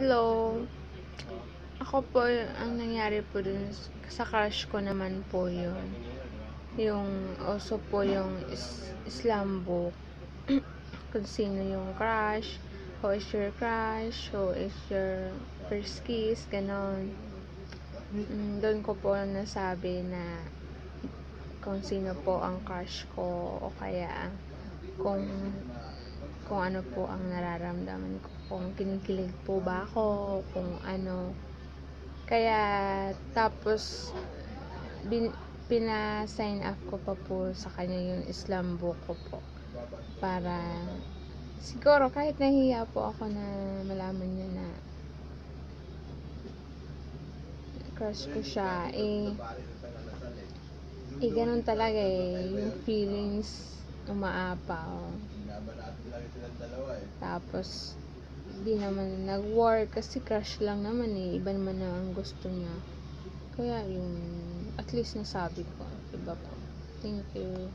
Hello. Ako po, ang nangyari po dun sa crush ko naman po yun. Yung, also po yung Islam book. Kung sino yung crush, who is your crush, who is your first kiss, ganon. Doon ko po nasabi na kung sino po ang crush ko o kaya kung ano po ang nararamdaman ko, kung kinikilig po ba ako, kung ano. Kaya tapos pina-sign up ko pa po sa kanya yung Islam book ko po para siguro kahit nahiya po ako na malaman niya na crush ko siya, ganun talaga yung feelings umaapaw. Tapos di naman nag-work kasi crush lang naman iba naman na ang gusto niya, kaya yung at least nasabi ko, diba po. Thank you.